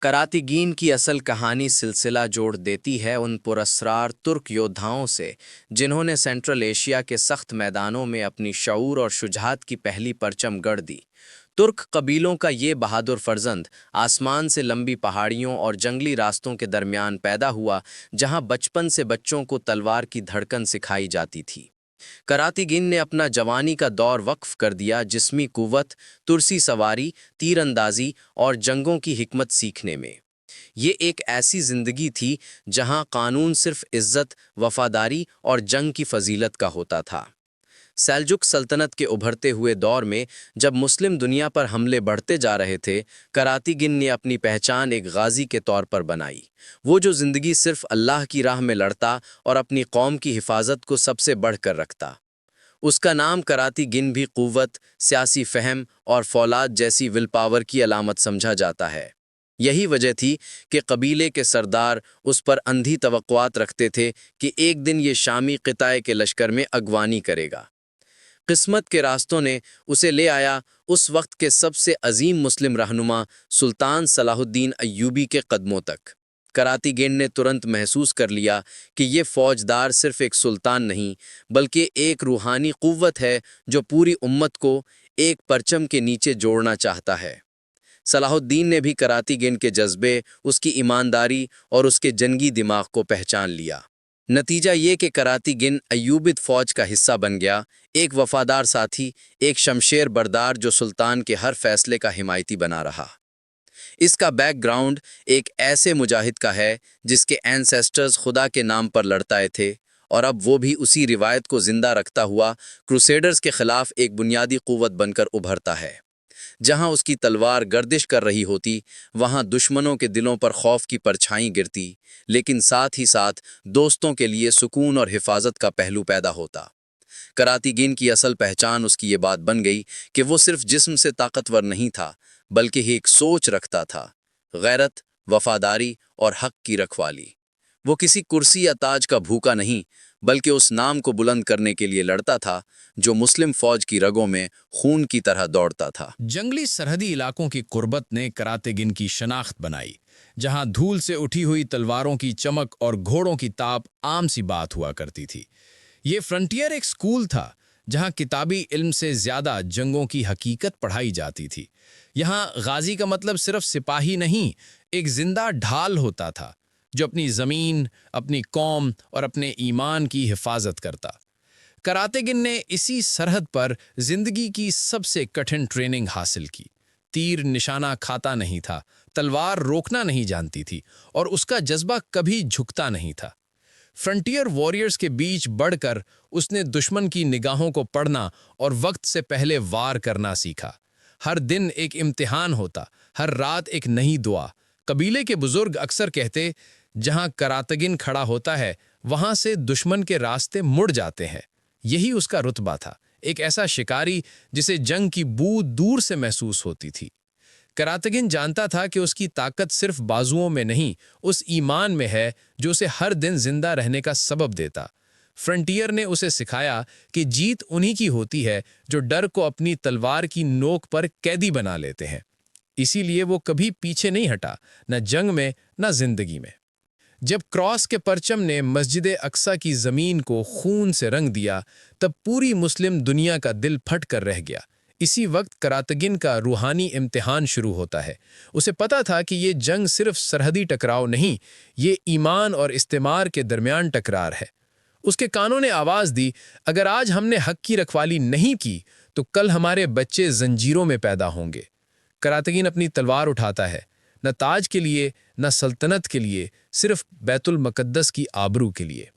करातीगीन की असल कहानी सिलसिला जोड़ देती है उन पुरस्रार तुर्क योद्धाओं से जिन्होंने सेंट्रल एशिया के सख्त मैदानों में अपनी शऊर और शुजात की पहली परचम गढ़ दी। तुर्क कबीलों का ये बहादुर फर्जंद आसमान से लंबी पहाड़ियों और जंगली रास्तों के दरमियान पैदा हुआ, जहां बचपन से बच्चों को तलवार की धड़कन सिखाई जाती थी। करातीगिन ने अपना जवानी का दौर वक्फ कर दिया जिस्मी कुव्वत, तुरसी सवारी, तीरंदाजी और जंगों की हिकमत सीखने में। ये एक ऐसी जिंदगी थी जहां कानून सिर्फ इज्जत, वफादारी और जंग की फजीलत का होता था। सेल्जुक सल्तनत के उभरते हुए दौर में जब मुस्लिम दुनिया पर हमले बढ़ते जा रहे थे, करातीगिन ने अपनी पहचान एक गाजी के तौर पर बनाई। वो जो जिंदगी सिर्फ अल्लाह की राह में लड़ता और अपनी कौम की हिफाजत को सबसे बढ़कर रखता। उसका नाम करातीगिन भी कुव्वत, सियासी फहम और फौलाद जैसी विल पावर की अलामत समझा जाता है। यही वजह थी कि कबीले के सरदार उस पर अंधी तवक्कुआत रखते थे कि एक दिन ये शामी क़िताए के लश्कर में अगवानी करेगा। किस्मत के रास्तों ने उसे ले आया उस वक्त के सबसे अजीम मुस्लिम रहनुमा सुल्तान सलाहुद्दीन अय्यूबी के कदमों तक। करातीगेन ने तुरंत महसूस कर लिया कि ये फौजदार सिर्फ एक सुल्तान नहीं, बल्कि एक रूहानी कुव्वत है जो पूरी उम्मत को एक परचम के नीचे जोड़ना चाहता है। सलाहुद्दीन ने भी करातीगेन के जज्बे, उसकी ईमानदारी और उसके जंगी दिमाग को पहचान लिया। नतीजा ये कि करातीगिन अय्यूबिद फौज का हिस्सा बन गया, एक वफादार साथी, एक शमशेर बरदार जो सुल्तान के हर फैसले का हिमायती बना रहा। इसका बैकग्राउंड एक ऐसे मुजाहिद का है जिसके एंसेस्टर्स खुदा के नाम पर लड़ताए थे, और अब वो भी उसी रिवायत को जिंदा रखता हुआ क्रूसेडर्स के खिलाफ एक बुनियादी कुव्वत बनकर उभरता है। जहां उसकी तलवार गर्दिश कर रही होती, वहां दुश्मनों के दिलों पर खौफ की परछाई गिरती, लेकिन साथ ही साथ दोस्तों के लिए सुकून और हिफाजत का पहलू पैदा होता। करातीगिन की असल पहचान उसकी ये बात बन गई कि वो सिर्फ जिस्म से ताकतवर नहीं था, बल्कि एक सोच रखता था, गैरत, वफादारी और हक की रखवाली। वो किसी कुर्सी या ताज का भूखा नहीं, बल्कि उस नाम को बुलंद करने के लिए लड़ता था जो मुस्लिम फौज की रगों में खून की तरह दौड़ता था। जंगली सरहदी इलाकों की कुर्बत ने करातेगिन की शनाख्त बनाई, जहां धूल से उठी हुई तलवारों की चमक और घोड़ों की ताप आम सी बात हुआ करती थी। ये फ्रंटियर एक स्कूल था जहां किताबी इल्म से ज्यादा जंगों की हकीकत पढ़ाई जाती थी। यहाँ गाजी का मतलब सिर्फ सिपाही नहीं, एक जिंदा ढाल होता था जो अपनी जमीन, अपनी कौम और अपने ईमान की हिफाजत करता। करातेगिन ने इसी सरहद पर जिंदगी की सबसे कठिन ट्रेनिंग हासिल की। तीर निशाना खाता नहीं था, तलवार रोकना नहीं जानती थी, और उसका जज्बा कभी झुकता नहीं था। फ्रंटियर वॉरियर्स के बीच बढ़कर उसने दुश्मन की निगाहों को पढ़ना और वक्त से पहले वार करना सीखा। हर दिन एक इम्तिहान होता, हर रात एक नई दुआ। कबीले के बुजुर्ग अक्सर कहते, जहां करातगिन खड़ा होता है वहां से दुश्मन के रास्ते मुड़ जाते हैं। यही उसका रुतबा था, एक ऐसा शिकारी जिसे जंग की बू दूर से महसूस होती थी। करातगिन जानता था कि उसकी ताकत सिर्फ बाजुओं में नहीं, उस ईमान में है जो उसे हर दिन जिंदा रहने का सबब देता। फ्रंटियर ने उसे सिखाया कि जीत उन्हीं की होती है जो डर को अपनी तलवार की नोक पर कैदी बना लेते हैं। इसीलिए वो कभी पीछे नहीं हटा, न जंग में न जिंदगी में। जब क्रॉस के परचम ने मस्जिद अक्सा की जमीन को खून से रंग दिया, तब पूरी मुस्लिम दुनिया का दिल फट कर रह गया। इसी वक्त करातगिन का रूहानी इम्तिहान शुरू होता है। उसे पता था कि ये जंग सिर्फ सरहदी टकराव नहीं, ये ईमान और इस्तेमार के दरमियान टकरार है। उसके कानों ने आवाज़ दी, अगर आज हमने हक की रखवाली नहीं की तो कल हमारे बच्चे जंजीरों में पैदा होंगे। करातगिन अपनी तलवार उठाता है, न ताज के लिए न सल्तनत के लिए, सिर्फ बैतुल मुक़द्दस की आबरू के लिए।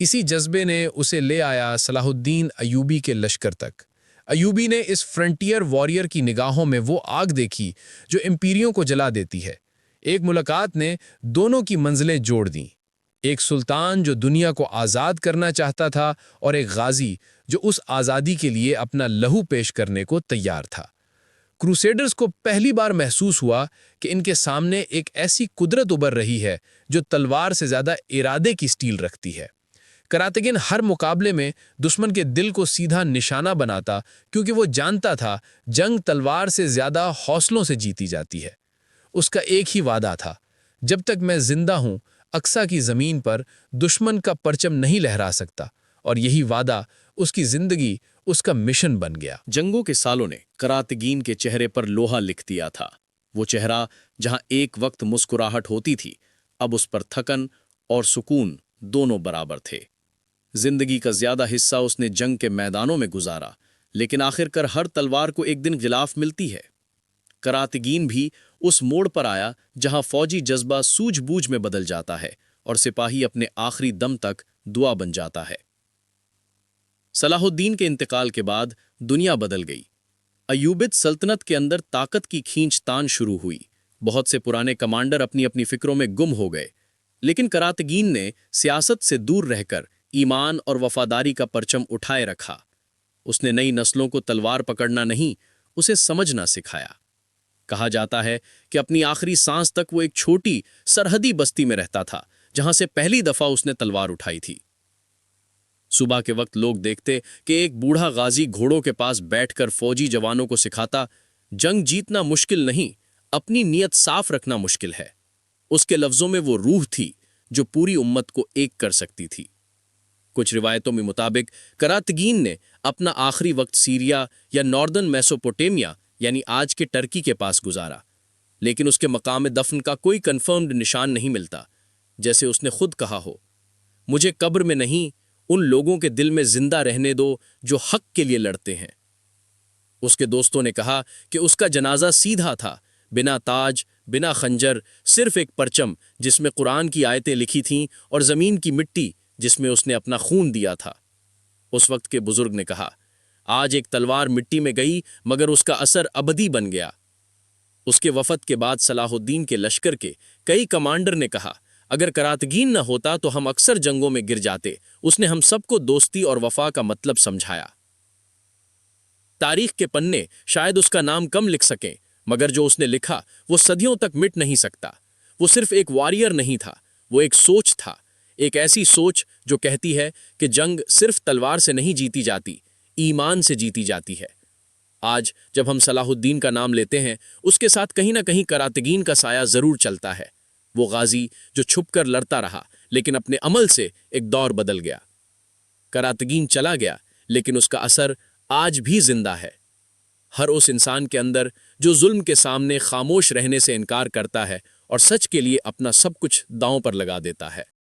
इसी जज्बे ने उसे ले आया सलाहुद्दीन अय्यूबी के लश्कर तक। अय्यूबी ने इस फ्रंटियर वॉरियर की निगाहों में वो आग देखी जो इम्पीरियों को जला देती है। एक मुलाकात ने दोनों की मंजिलें जोड़ दी, एक सुल्तान जो दुनिया को आज़ाद करना चाहता था और एक गाजी जो उस आज़ादी के लिए अपना लहू पेश करने को तैयार था। क्रूसेडर्स को पहली बार महसूस हुआ कि इनके सामने एक ऐसी कुदरत उभर रही है जो तलवार से ज़्यादा इरादे की स्टील रखती है। करातगिन हर मुकाबले में दुश्मन के दिल को सीधा निशाना बनाता, क्योंकि वो जानता था जंग तलवार से ज़्यादा हौसलों से जीती जाती है। اس کا ایک ہی وعدہ تھا، جب تک میں زندہ ہوں اقصیٰ کی زمین پر دشمن کا پرچم نہیں لہرا سکتا، اور یہی وعدہ اس کی زندگی، اس کا مشن بن گیا۔ جنگوں کے سالوں نے کراتگین کے چہرے پر لوہا لکھ دیا تھا۔ وہ چہرہ جہاں ایک وقت مسکراہٹ ہوتی تھی، اب اس پر تھکن اور سکون دونوں برابر تھے۔ زندگی کا زیادہ حصہ اس نے جنگ کے میدانوں میں گزارا، لیکن آخر کر ہر تلوار کو ایک دن غلاف ملتی ہے۔ کراتگین بھی اس موڑ پر آیا جہاں فوجی جذبہ سوجھ بوجھ میں بدل جاتا ہے اور سپاہی اپنے آخری دم تک دعا بن جاتا ہے۔ صلاح الدین کے انتقال کے بعد دنیا بدل گئی۔ ایوبید سلطنت کے اندر طاقت کی کھینچ تان شروع ہوئی۔ بہت سے پرانے کمانڈر اپنی اپنی فکروں میں گم ہو گئے، لیکن کراتگین نے سیاست سے دور رہ کر ایمان اور وفاداری کا پرچم اٹھائے رکھا۔ اس نے نئی نسلوں کو تلوار پکڑنا نہیں، اسے سمجھنا سکھایا۔ کہا جاتا ہے کہ اپنی آخری سانس تک وہ ایک چھوٹی سرحدی بستی میں رہتا تھا جہاں سے پہلی دفعہ اس نے تلوار اٹھائی تھی۔ صبح کے وقت لوگ دیکھتے کہ ایک بوڑھا غازی گھوڑوں کے پاس بیٹھ کر فوجی جوانوں کو سکھاتا، جنگ جیتنا مشکل نہیں، اپنی نیت صاف رکھنا مشکل ہے۔ اس کے لفظوں میں وہ روح تھی جو پوری امت کو ایک کر سکتی تھی۔ کچھ روایتوں میں مطابق کراتگین نے اپنا آخری وقت سیریا یا ناردرن میسوپوٹیمیا یعنی آج کے ٹرکی کے پاس گزارا، لیکن اس کے مقام دفن کا کوئی کنفرمڈ نشان نہیں ملتا۔ جیسے اس نے خود کہا ہو، مجھے قبر میں نہیں، ان لوگوں کے دل میں زندہ رہنے دو جو حق کے لیے لڑتے ہیں۔ اس کے دوستوں نے کہا کہ اس کا جنازہ سیدھا تھا، بنا تاج، بنا خنجر، صرف ایک پرچم جس میں قرآن کی آیتیں لکھی تھیں اور زمین کی مٹی جس میں اس نے اپنا خون دیا تھا۔ اس وقت کے بزرگ نے کہا، آج ایک تلوار مٹی میں گئی مگر اس کا اثر ابدی بن گیا۔ اس کے وفات کے بعد صلاح الدین کے لشکر کے کئی کمانڈر نے کہا، اگر کراتگین نہ ہوتا تو ہم اکثر جنگوں میں گر جاتے۔ اس نے ہم سب کو دوستی اور وفا کا مطلب سمجھایا۔ تاریخ کے پنے شاید اس کا نام کم لکھ سکیں، مگر جو اس نے لکھا وہ صدیوں تک مٹ نہیں سکتا۔ وہ صرف ایک واریر نہیں تھا، وہ ایک سوچ تھا، ایک ایسی سوچ جو کہتی ہے کہ جنگ صرف تلوار سے نہیں جیتی جاتی، ایمان سے جیتی جاتی ہے۔ آج جب ہم صلاح الدین کا نام لیتے ہیں، اس کے ساتھ کہیں نہ کہیں کراتگین کا سایہ ضرور چلتا ہے۔ وہ غازی جو چھپ کر لڑتا رہا لیکن اپنے عمل سے ایک دور بدل گیا۔ کراتگین چلا گیا لیکن اس کا اثر آج بھی زندہ ہے۔ ہر اس انسان کے اندر جو ظلم کے سامنے خاموش رہنے سے انکار کرتا ہے اور سچ کے لیے اپنا سب کچھ داؤں پر لگا دیتا ہے۔